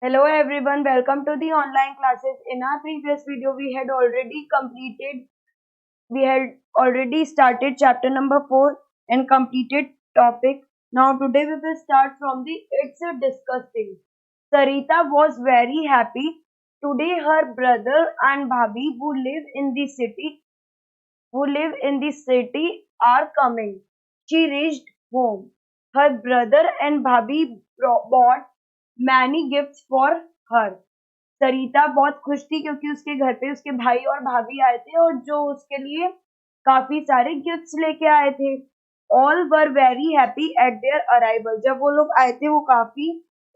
Hello everyone, welcome to the online classes. In our previous video, we had already started chapter number 4 and completed topic. Now today we will start from the It's a Disgusting. Sarita was very happy. Today her brother and Bhabhi who live in the city are coming. She reached home. Her brother and Bhabhi bought many gifts for her. सरिता बहुत खुश थी क्योंकि उसके घर पे उसके भाई और भाभी आए थे और जो उसके लिए काफी सारे गिफ्ट्स लेके आए थे. All were very happy at there arrival. जब वो लोग आए थे वो काफी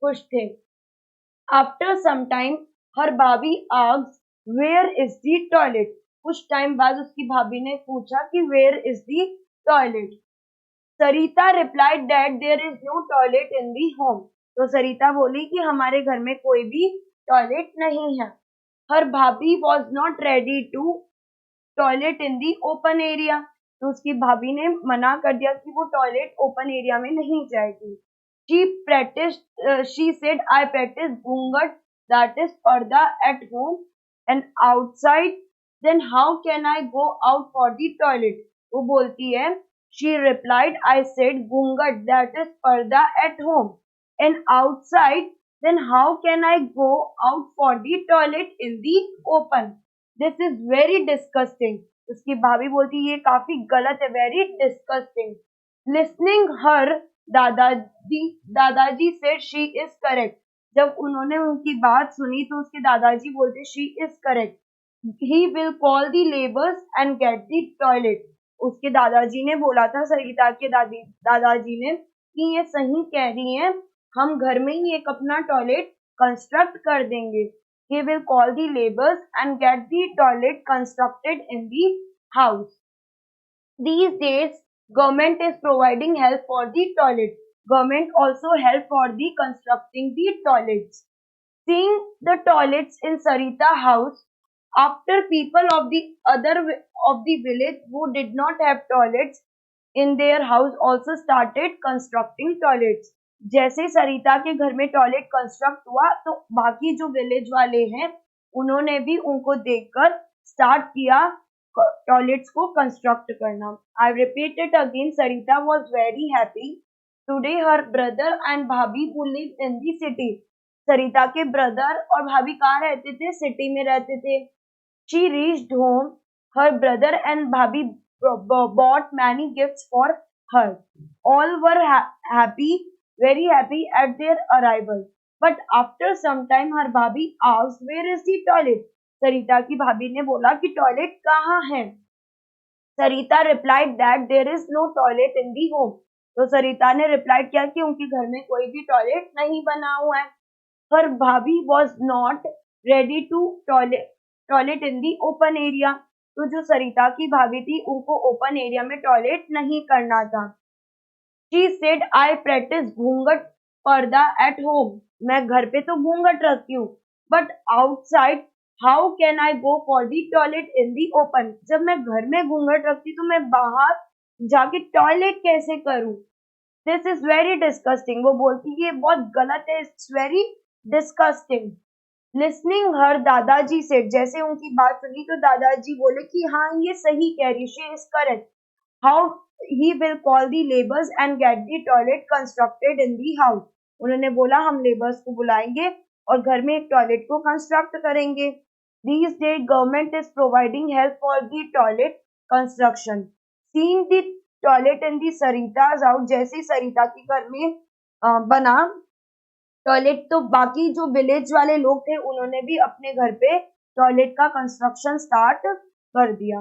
खुश थे. After some time her bhabhi asked where is the toilet. कुछ टाइम बाद उसकी भाभी ने पूछा कि where is the toilet. Sarita replied that there is no toilet in the home. तो सरिता बोली कि हमारे घर में कोई भी टॉयलेट नहीं है. Her bhabhi was not ready to toilet in the open area. तो उसकी भाभी ने मना कर दिया कि वो टॉयलेट ओपन एरिया में नहीं जाएगी. She said, I practice घूंघट, that is पर्दा at home and outside. Then how can I go out for the toilet? वो बोलती है, she replied, I said घूंघट, that is पर्दा at home and outside. Then how can I go out for the toilet in the open? This is very disgusting. उसकी भाभी बोलती ये काफी गलत है. Very disgusting. Listening her, दादाजी said she is correct. जब उन्होंने उनकी बात सुनी तो उसके दादाजी बोलते she is correct. He will call the laborers and get the toilet. उसके दादाजी ने बोला था सरिता के दादाजी ने कि ये सही कह रही हैं, हम घर में ही एक अपना टॉयलेट कंस्ट्रक्ट कर देंगे. He will call the laborers and get the toilet constructed in the house. These days, government is providing help for the toilet. Government also help for the constructing the toilets. Seeing the toilets in Sarita house, after people of the of the village who did not have toilets in their house also started constructing toilets. जैसे सरिता के घर में toilet construct हुआ तो बाकी जो village वाले हैं उन्होंने भी उनको देखकर स्टार्ट किया टॉयलेट्स को कंस्ट्रक्ट करना. I repeat it again. Sarita was very happy. Today her brother and bhabhi who live in the city. Sarita के ब्रदर और भाभी कहाँ रहते थे? सिटी में रहते थे. She reached home. Her brother and भाभी bought many gifts for her. All were happy, very happy at their arrival. But after some time, her bhabhi asked, "Where is the toilet?" सरिता की भाभी ने बोला कि toilet कहाँ है. सरिता replied that there is no toilet in the home. तो सरिता ने reply किया कि उनके घर में कोई भी टॉयलेट नहीं बना हुआ है. Her bhabhi was not ready to toilet in the open area. तो जो सरिता की भाभी थी उनको ओपन एरिया में टॉयलेट नहीं करना था. She said, I practice घूंघट पर्दा at home. मैं घर पे तो घूंघट रखती हूँ. But outside, how can I go for the toilet in the open? जब मैं घर में घूंघट रखती तो मैं बाहर जाके टॉयलेट कैसे करूँ? This is very disgusting. वो बोलती है ये बहुत गलत है. It's very disgusting. लिसनिंग हर दादाजी से, जैसे उनकी बात सुनी तो दादाजी बोले कि हाँ ये सही कह रही, she is correct. How he will call the labours and get the toilet constructed in the house. उन्होंने बोला हम लेबर्स को बुलाएंगे और घर में एक टॉयलेट को कंस्ट्रक्ट करेंगे. These day government is providing help for the toilet construction. Seeing the toilet in the Sarita's house, जैसे सरिता के घर में बना टॉयलेट तो बाकी जो विलेज वाले लोग थे उन्होंने भी अपने घर पे टॉयलेट का कंस्ट्रक्शन स्टार्ट कर दिया.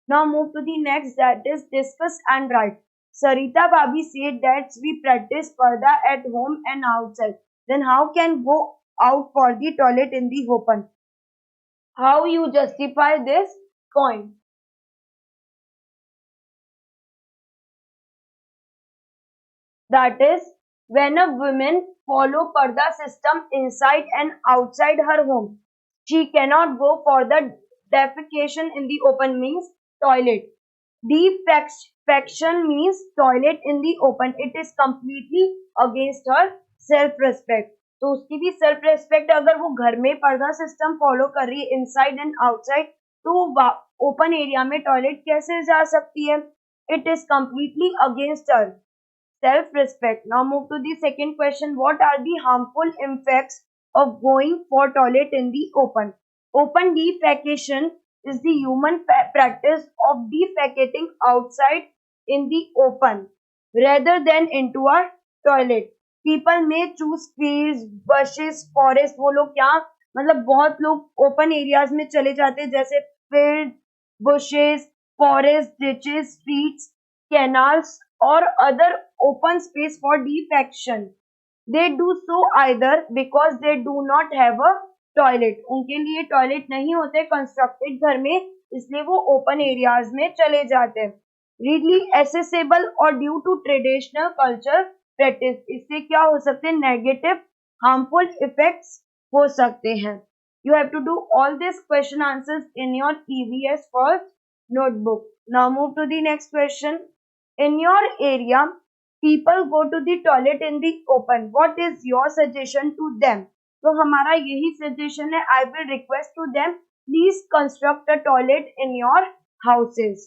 Now move to the next, that is discuss and write. Sarita bhabhi said that we practice purdah at home and outside. Then how can go out for the toilet in the open? How you justify this point? That is, when a woman follow parda system inside and outside her home, she cannot go for the defecation in the open means toilet. Defecation means toilet in the open. It is completely against her self-respect. तो उसकी भी self respect, अगर वो घर में पर्दा system follow कर रही है इनसाइड एंड आउटसाइड, तो ओपन एरिया में टॉयलेट कैसे जा सकती है? It is completely against her self respect. Now move to the second question. What are the harmful effects of going for toilet in the open? Open defecation is the human practice of defecating outside in the open rather than into a toilet. People may choose fields, bushes, forest. वो लोग क्या, मतलब बहुत लोग open areas में चले जाते हैं, जैसे field, bushes, forest, ditches, streets, canals or other open space for defecation. They do so either because they do not have a toilet. उनके लिए टॉयलेट नहीं होते कंस्ट्रक्टेड घर में, इसलिए वो ओपन एरियाज में चले जाते हैं. रीडली एसेसेबल और due to traditional culture practice. इससे क्या हो सकते हैं? नेगेटिव हार्मफुल इफेक्ट्स हो सकते हैं. You have to do all these question answers in your EVS first notebook. Now move to the next question. In your area, people go to the toilet in the open. What is your suggestion to them? तो हमारा यही suggestion है. I will request to them, please construct a toilet in your houses.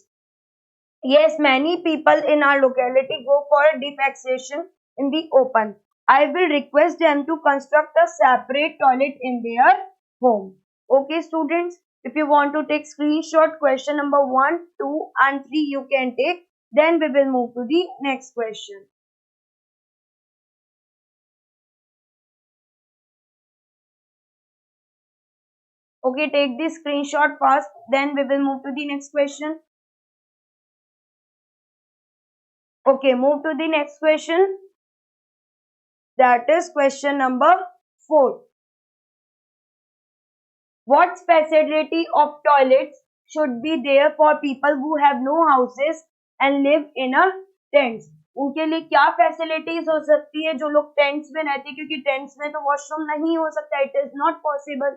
Yes, many people in our locality go for defecation in the open. I will request them to construct a separate toilet in their home. Okay, students, if you want to take screenshot question number 1, 2 and 3, you can take. Then we will move to the next question. Okay, take the screenshot fast. Then we will move to the next question. Okay, move to the next question. That is question number 4. What facility of toilets should be there for people who have no houses and live in a tents? उनके लिए क्या facilities हो सकती है जो लोग tents में रहते हैं, क्योंकि टेंट्स में तो वॉशरूम नहीं हो सकता, it is not possible.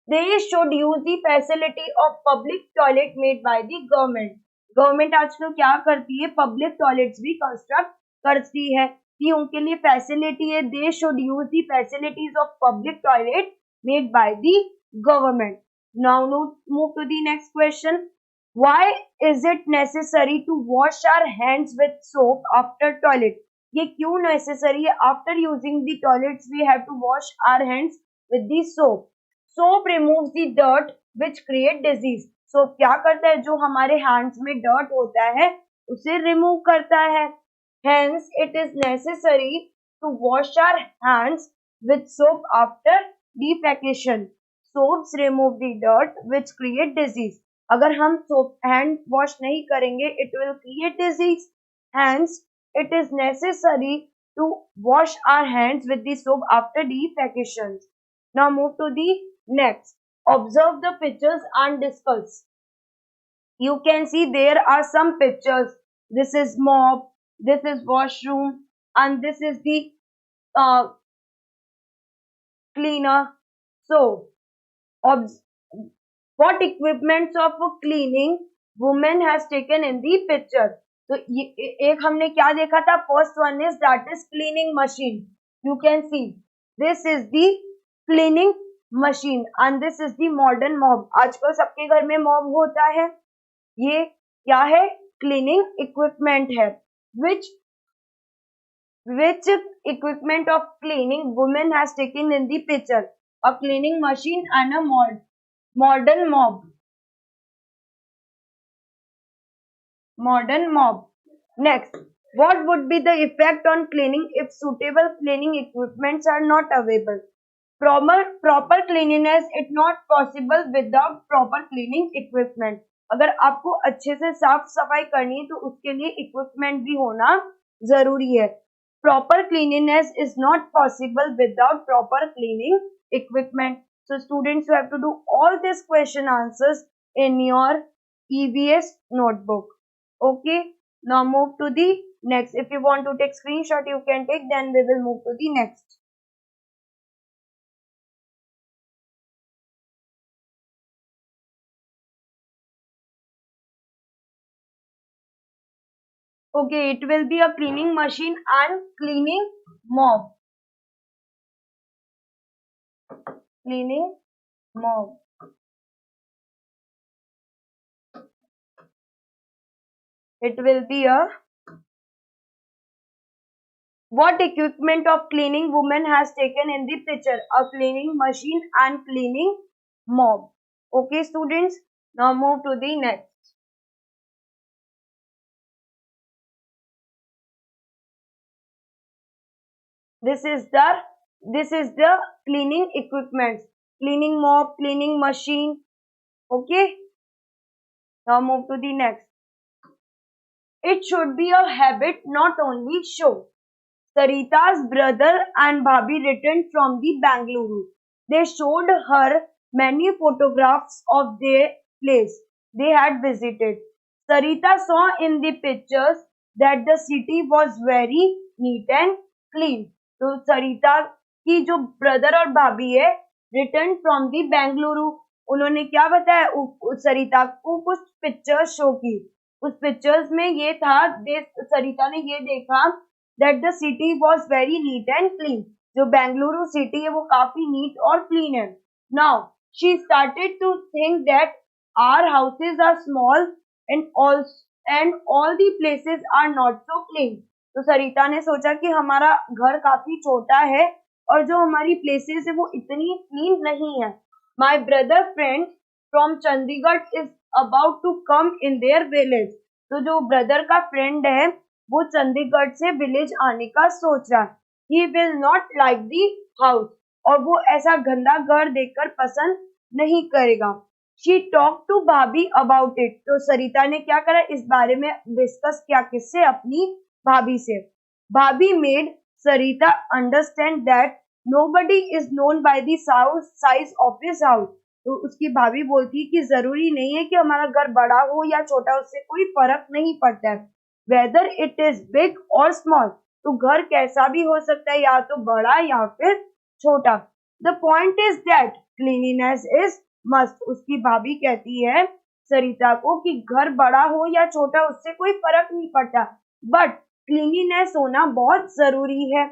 They should use the facility of public toilet made by the government. Government आजकल क्या करती है? पब्लिक टॉयलेट्स भी कंस्ट्रक्ट करती है, कि उनके लिए फैसिलिटी है. They should use the facilities of public toilet made by the government. Now move to the next question. Why is it necessary to wash our hands with soap after toilet? ये क्यों necessary है? After using the toilets we have to wash our hands with the soap. Soap removes the dirt which create disease. Soap क्या करता है? जो हमारे hands में dirt होता है उसे remove करता है. Hence it is necessary to wash our hands with soap after defecation. Soaps remove the dirt which create disease. अगर हम soap hand wash नहीं करेंगे, it will create disease. Hence, it is necessary to wash our hands with the soap after defecation. Now move to the next. Observe the pictures and discuss. You can see there are some pictures. This is mop, this is washroom, and this is the cleaner. So, what equipments of cleaning woman has taken in the picture? तो ये एक हमने क्या देखा था? First one is that is cleaning machine. You can see this is the cleaning machine and this is the modern mob. आजकल सबके घर में मॉब होता है. ये क्या है? क्लीनिंग इक्विपमेंट है. which equipment of cleaning woman has taken in the picture? A cleaning machine and a modern mop. Modern mop. Next, what would be the effect on cleaning if suitable cleaning equipments are not available? Proper cleanliness is not possible without proper cleaning equipment. अगर आपको अच्छे से साफ सफाई करनी है तो उसके लिए इक्विपमेंट भी होना जरूरी है. Proper cleanliness is not possible without proper cleaning equipment. So students, you have to do all these question answers in your EVS notebook. Okay, now move to the next. If you want to take screenshot, you can take, then we will move to the next. Okay, it will be a cleaning machine and cleaning mop. cleaning mob. It will be a what equipment of cleaning woman has taken in the picture? A cleaning machine and cleaning mob. Okay, students. Now move to the next. This is the cleaning equipment. Cleaning mop, cleaning machine. Okay. Now move to the next. It should be a habit, not only show. Sarita's brother and Bhabhi returned from the Bangalore. They showed her many photographs of their place they had visited. Sarita saw in the pictures that the city was very neat and clean. तो सरिता की जो brother और भाभी है return from the Bengaluru, उन्होंने क्या बताया, सरिता को कुछ पिक्चर्स शो की. उस पिक्चर्स में ये था, सरिता ने ये देखा that the city was very neat and clean. जो बेंगलुरु सिटी है वो काफी नीट और क्लीन है. Now she started to think that our houses are small and all the places are not so clean. तो सरिता ने सोचा कि हमारा घर काफी छोटा है और जो हमारी प्लेसेस है वो इतनी क्लीन नहीं है. My brother friend from Chandigarh is about to come in their village. तो जो ब्रदर का फ्रेंड है वो चंडीगढ़ से विलेज आने का सोच रहा. He will not like the house. और वो ऐसा गंदा घर देखकर पसंद नहीं करेगा. She talked to भाभी about it. तो सरिता ने क्या करा, इस बारे में डिस्कस किया. किससे? अपनी भाभी से. भाभी made Sarita understand that nobody is known by the size of his house. तो उसकी भाभी बोलती कि जरूरी नहीं है कि हमारा घर बड़ा हो या छोटा, उससे कोई फर्क नहीं पड़ता है. Whether it is big or small. तो घर कैसा भी हो सकता है, या तो बड़ा या फिर छोटा. The point is that cleanliness is must. उसकी भाभी कहती है सरिता को कि घर बड़ा हो या छोटा उससे कोई फर्क नहीं पड़ता, बट क्लीनिनेस होना बहुत जरूरी है.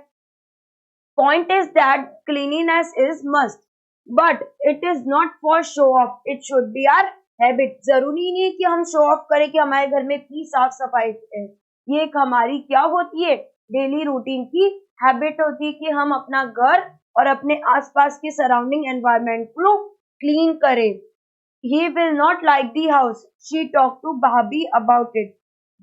Point is that cleanliness is must, but it is not for show off. It should be our habit. जरूरी नहीं है कि हम शो ऑफ करें कि हमारे घर में इतनी साफ सफाई है. ये एक हमारी क्या होती है, डेली रूटीन की हैबिट होती है कि हम अपना घर और अपने आसपास के सराउंडिंग एनवायरनमेंट को क्लीन करें. He will not like the house. She talked to Bhabhi about it.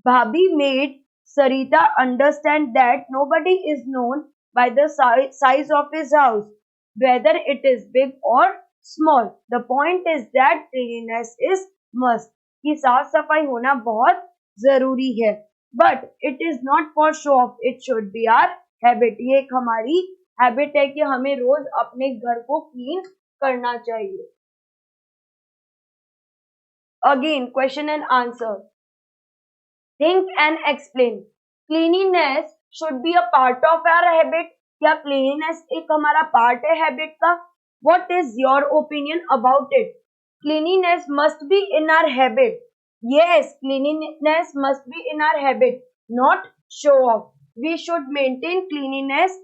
Bhabhi made Sarita understand that nobody is known by the size of his house, whether it is big or small. The point is that cleanliness is must. कि साफ सफाई होना बहुत जरूरी है, but it is not for show off. It should be our habit. ये एक हमारी हैबिट है कि हमें रोज अपने घर को क्लीन करना चाहिए. Again, question and answer. Think and explain. Cleanliness should be a part of our habit. क्या cleanliness एक हमारा पार्ट है हैबिट का? What is your opinion about it? Cleanliness must be in our habit. Yes, cleanliness must be in our habit, not show off. We should maintain cleanliness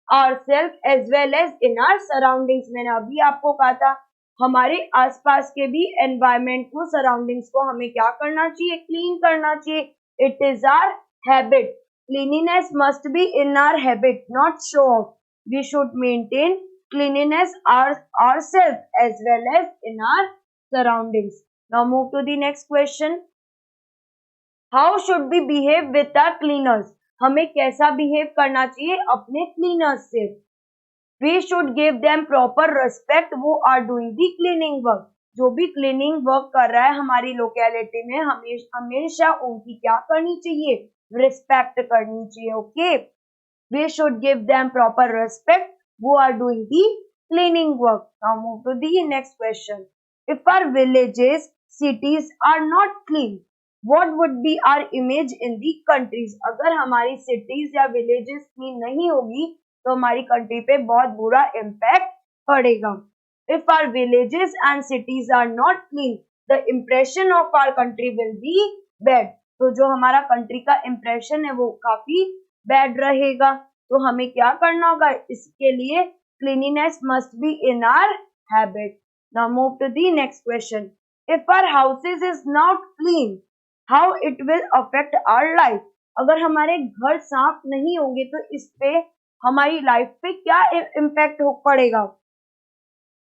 ourselves as well as in our surroundings. मैंने अभी आपको कहा था हमारे आसपास के भी environment को, सराउंडिंग्स को हमें क्या करना चाहिए, क्लीन करना चाहिए. It is our habit. Cleanliness must be in our habit, not show off. We should maintain cleanliness ourselves as well as in our surroundings. Now move to the next question. How should we behave with our cleaners? हमें कैसा behave करना चाहिए अपने cleaners से? We should give them proper respect who are doing the cleaning work. जो भी cleaning work कर रहा है हमारी लोकेलिटी में, हमेशा उनकी क्या करनी चाहिए, रिस्पेक्ट करनी चाहिए. Okay, we should give them proper respect who are doing the cleaning work. Now move to the next question. If our villages, cities are not clean, what would be our image in the countries? अगर हमारी cities या villages clean नहीं होगी तो हमारी country पे बहुत बुरा इम्पैक्ट पड़ेगा. If our villages and cities are not clean, the impression of our country will be bad. तो जो हमारा कंट्री का इम्प्रेशन है वो काफी बैड रहेगा. तो हमें क्या करना होगा, इसके लिए cleanliness must be in our habit. Now move to the next question. If our houses is not clean, how it will affect our life? अगर हमारे घर साफ नहीं होंगे तो इस पे हमारी लाइफ पे क्या इम्पैक्ट पड़ेगा?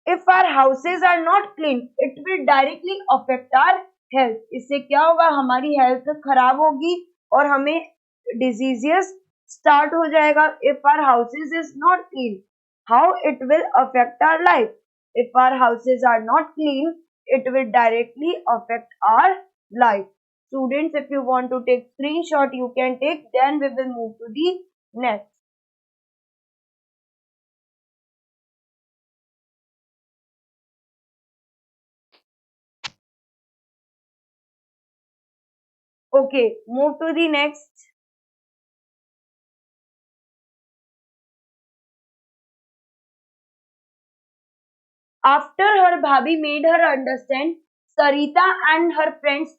If our houses are not clean, it will directly affect our health. इससे क्या होगा? हमारी हेल्थ खराब होगी और हमें डिजीजेस स्टार्ट हो जाएगा. If our houses is not clean, how it will affect our life? If our houses are not clean, it will directly affect our life. Students, if you want to take screenshot, you can take. Then we will move to the next. Okay, move to the next. After her bhabhi made her understand, Sarita and her friends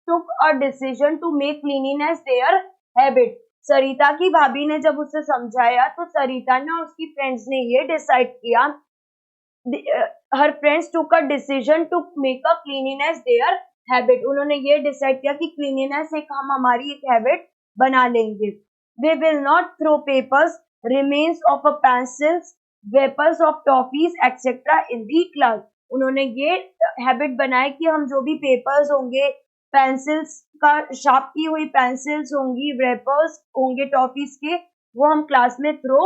took a decision to make cleanliness their habit. सरिता की भाभी ने जब उसे समझाया तो सरिता ने और उसकी फ्रेंड्स ने ये डिसाइड किया, her friends took a decision to make a cleanliness their habit. उन्होंने ये डिसाइड किया कि क्लीनिनेस एक हम हमारी एक हैबिट बना लेंगे. We will not throw papers, remains of a pencils, wrappers of toffees etcetera in the class. उन्होंने ये हैबिट बनाया कि हम जो भी पेपर्स होंगे, पेंसिल्स का शार्प की हुई पेंसिल्स होंगी, वेपर्स होंगे टॉफीज के, वो हम क्लास में थ्रो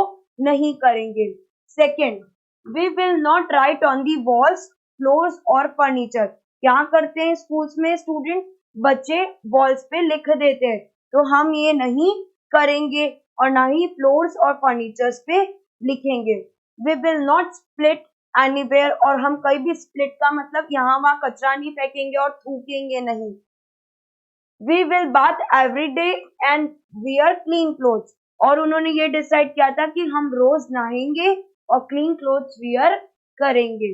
नहीं करेंगे. Second, we will not write on the walls, floors और फर्नीचर. क्या करते हैं स्कूल्स में स्टूडेंट? बच्चे वॉल्स पे लिख देते हैं, तो हम ये नहीं करेंगे और ना ही फ्लोर्स और फर्नीचर्स पे लिखेंगे. We will not split anywhere, और हम कहीं भी स्प्लिट का मतलब यहाँ वहां कचरा नहीं फेंकेंगे और थूकेंगे नहीं. We will bath every day and wear clean clothes, और उन्होंने ये डिसाइड किया था कि हम रोज नहाएंगे और क्लीन क्लोथ्स वियर करेंगे.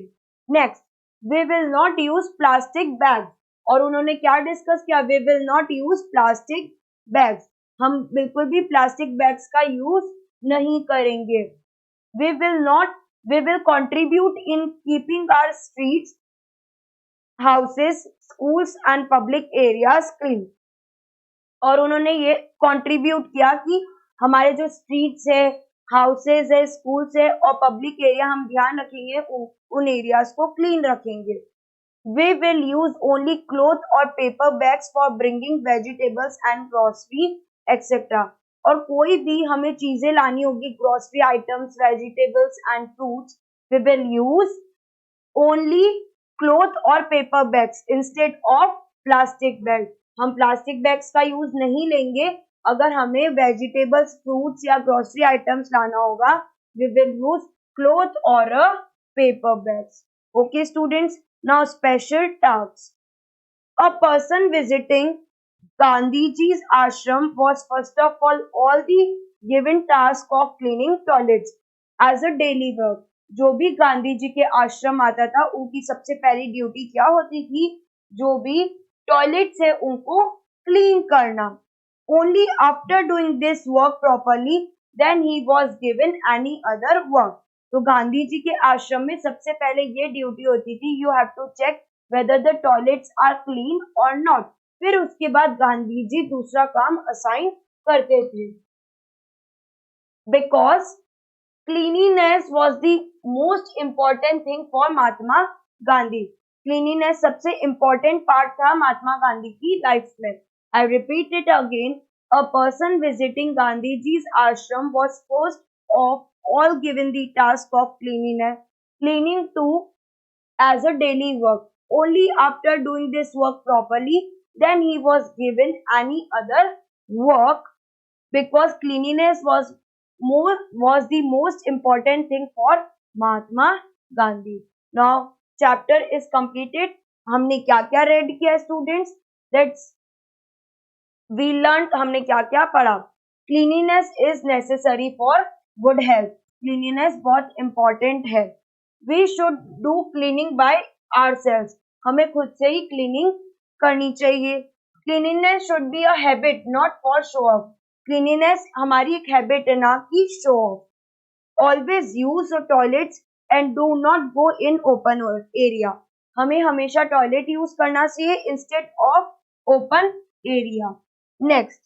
Next, we will not use plastic bag, और उन्होंने क्या डिस्कस किया? We will not use plastic bags, हम बिल्कुल भी प्लास्टिक बैग्स का यूज नहीं करेंगे. We will contribute in keeping our streets, houses, schools and public areas clean, और उन्होंने ये कंट्रीब्यूट किया कि हमारे जो स्ट्रीट्स है, हाउसेज है, स्कूल्स है और पब्लिक एरिया, हम ध्यान रखेंगे उन एरियाज को क्लीन रखेंगे. We will use only cloth और paper bags for bringing vegetables and grocery etcetera, और कोई भी हमें चीजें लानी होगी, grocery items, vegetables and fruits, we will use only cloth और paper bags instead of plastic bag. हम प्लास्टिक बैग्स का यूज नहीं लेंगे अगर हमें वेजिटेबल्स, फ्रूट्स या ग्रोसरी आइटम्स लाना होगा. वी विल यूज क्लॉथ और paper bags. Okay students, now special task. A person visiting Gandhiji's ashram was first of all the given task of cleaning toilets as a daily work. जो भी गांधी जी के आश्रम आता था उनकी सबसे पहली ड्यूटी क्या होती थी? जो भी टॉयलेट्स है उनको क्लीन करना. Only after doing this work properly, then he was given any other work. तो गांधी जी के आश्रम में सबसे पहले ये ड्यूटी होती थी, you have to check whether the toilets are clean or not. फिर उसके बाद गांधी जी दूसरा काम असाइन करते थे. Because cleanliness was the most important thing for Mahatma Gandhi. Cleanliness सबसे इम्पॉर्टेंट पार्ट था महात्मा गांधी की लाइफ में. I repeat it again. A person visiting Gandhi ji's ashram was first of all given the task of cleaning to as a daily work. Only after doing this work properly, then he was given any other work, because cleanliness was the most important thing for Mahatma Gandhi. Now chapter is completed. हमने क्या क्या read किया students? That's we learned. हमने क्या क्या पढ़ा? Cleanliness is necessary for good health. Cleanliness बहुत important है. We should do cleaning by ourselves. हमें खुद से ही cleaning करनी चाहिए. Cleanliness should be a habit, not for show off. Cleanliness हमारी एक हैबिट है, ना कि show of. always use the toilets and do not go in open area. हमें हमेशा टॉयलेट यूज करना चाहिए instead of open area. Next,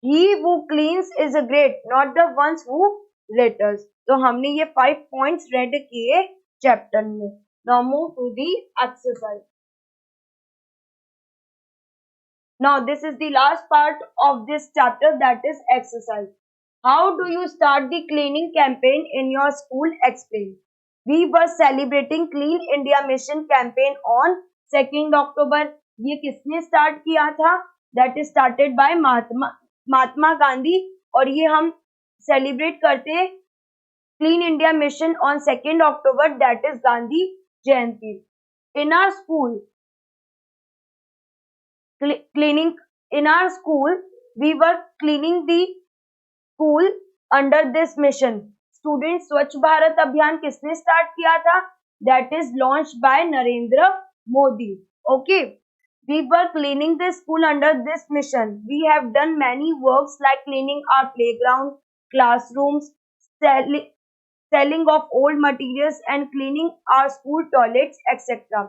he who cleans is a great, not the ones who litters. तो हमने ये 5 points read किए chapter में. Now move to the exercise. Now this is the last part of this chapter, that is exercise. How do you start the cleaning campaign in your school? Explain. We were celebrating Clean India Mission campaign on 2nd October. ये किसने start किया था? That is started by Mahatma Gandhi, और ये हम celebrate करते clean India mission on 2nd October, that is Gandhi Jayanti. In our school, we were cleaning the school under this mission. Student, स्वच्छ भारत अभियान किसने स्टार्ट किया था? That is launched by Narendra Modi. Okay, we were cleaning the school under this mission. We have done many works like cleaning our playground, classrooms, selling of old materials and cleaning our school toilets, etc.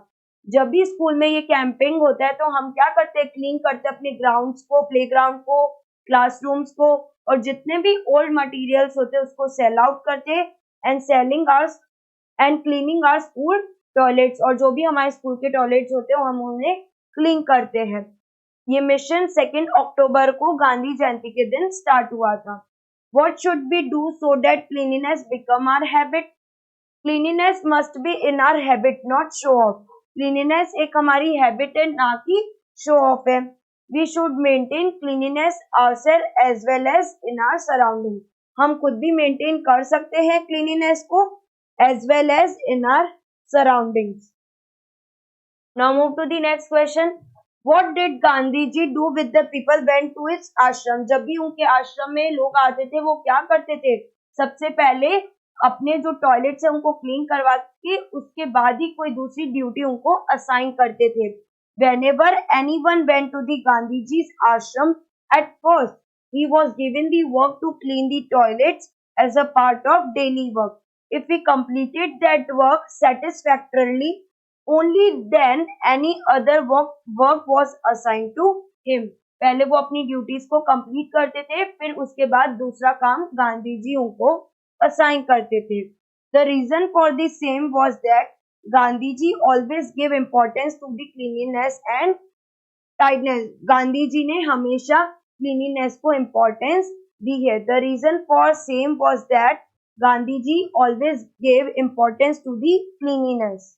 जब भी school में ये camping होता है तो हम क्या करते हैं? क्लीन करते हैं अपने ग्राउंड्स को, प्लेग्राउंड को, क्लासरूम्स को, और जितने भी ओल्ड मटेरियल्स होते हैं उसको सेल आउट करते हैं and selling hours and cleaning our school toilets, और जो भी हमारे स्कूल के टॉयलेट्स होते हैं हम उन्हें क्लीन करते हैं. ये मिशन 2 अक्टूबर को गांधी जयंती के दिन स्टार्ट हुआ था. What should we do so that cleanliness become our habit? Cleanliness must be in our habit, not show off. Cleanliness एक हमारी हैबिट है, ना कि शो ऑफ है. We should maintain cleanliness ourself as well as in our surrounding. हम खुद भी maintain कर सकते हैं क्लीनिनेस को as well as in our surroundings. Now move to the next question. What did Gandhi ji do with the people went to his ashram? जब भी उनके आश्रम में लोग आते थे वो क्या करते थे? सबसे पहले अपने जो टॉयलेट्स है उनको क्लीन करवा के उसके बाद ही कोई दूसरी ड्यूटी उनको असाइन करते थे. Whenever anyone went to the Gandhiji's ashram, at first he was given the work to clean the toilets as a part of daily work. If he completed that work satisfactorily, only then any other work was assigned to him. पहले वो अपनी duties को complete करते थे, फिर उसके बाद दूसरा काम गांधी जी उनको असाइन करते थे. The reason for the same was that Gandhi ji always gave importance to the cleanliness and tidiness. Gandhi ji ने हमेशा cleanliness को importance दी है. The reason for same was that Gandhi ji always gave importance to the cleanliness.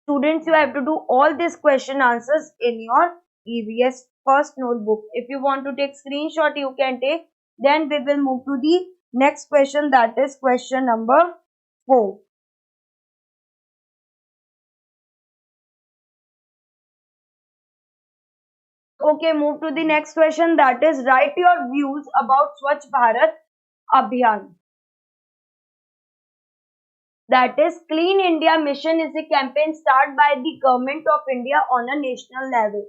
Students, you have to do all these question answers in your EVS first notebook. If you want to take screenshot, you can take. Then we will move to the next question, that is question number 4. Okay, move to the next question, that is write your views about Swachh Bharat Abhiyan. That is Clean India Mission is a campaign started by the Government of India on a national level.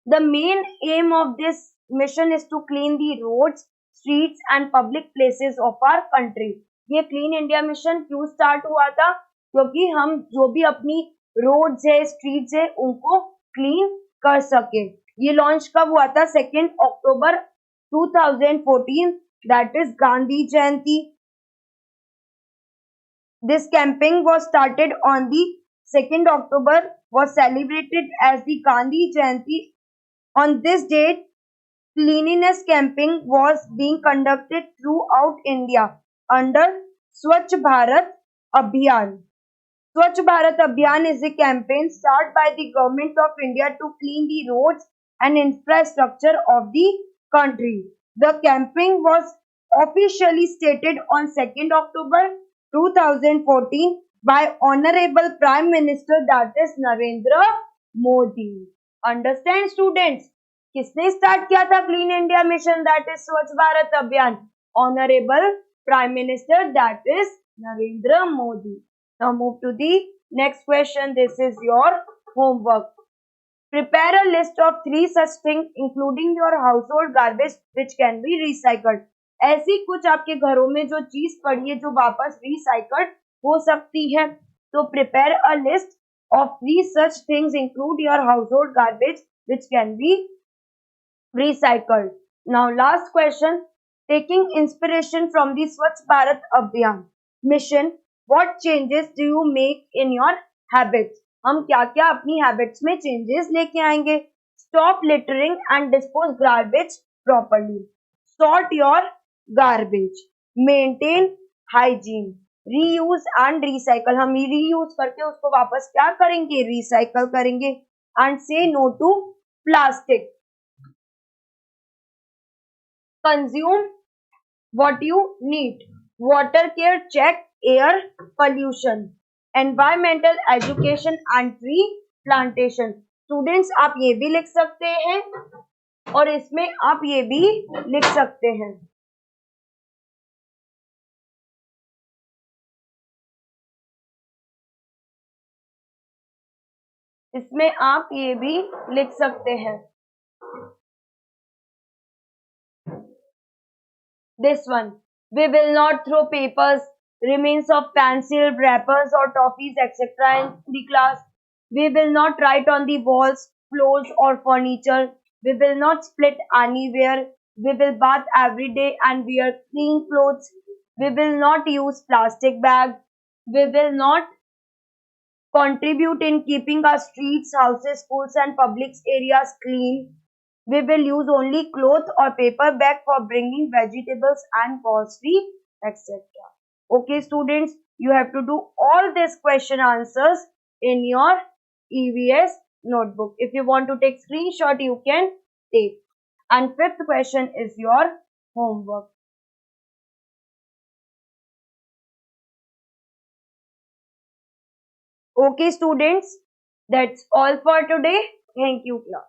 The main aim of this mission is to clean the roads, streets and public places of our country. ये clean India mission क्यों start हुआ था? क्योंकि हम जो भी अपनी roads है, स्ट्रीट्स है, उनको क्लीन कर सके. ये लॉन्च कब हुआ था? 2 अक्टूबर 2014, that is Gandhi Jayanti. This campaign was started on the 2nd October, was celebrated as the Gandhi Jayanti. On this date, cleanliness campaign was being conducted throughout India under Swachh Bharat Abhiyan. Swachh Bharat Abhiyan is a campaign started by the Government of India to clean the roads and infrastructure of the country. The campaign was officially stated on 2nd October 2014 by Honorable Prime Minister, that is Narendra Modi. Understand students? किसने start किया था clean India mission, that is Swachh Bharat Abhiyan? Honourable prime minister, that is Narendra Modi. Now move to the next question. This is your homework. Prepare a list of 3 such things including your household garbage which can be recycled. ऐसी कुछ आपके घरों में जो चीज पड़ी है जो वापस रिसाइकल्ड हो सकती है. तो prepare a list of three such things. Include your household garbage which can be recycled. Now last question, taking inspiration from the Swachh Bharat Abhiyan mission, what changes do you make in your habits? हम क्या क्या अपनी habits में changes लेके आएंगे? Stop littering and dispose garbage properly, sort your garbage, maintain hygiene, reuse and recycle, हम reuse करके उसको वापस क्या करेंगे? रिसाइकल करेंगे. And say no to plastic. Consume what you need. Water care, check air pollution. Environmental education and tree plantation. Students आप ये भी लिख सकते हैं और इसमें आप ये भी लिख सकते हैं. इसमें आप ये भी लिख सकते हैं. This one, we will not throw papers, remains of pencil, wrappers or toffees etc. in the class. We will not write on the walls, floors or furniture. We will not split anywhere. We will bath every day and wear clean clothes. We will not use plastic bags. We will not contribute in keeping our streets, houses, schools and public areas clean. We will use only cloth or paper bag for bringing vegetables and grocery, etc. Okay, students, you have to do all these question answers in your EVS notebook. If you want to take screenshot, you can take. And fifth question is your homework. Okay, students, that's all for today. Thank you, class.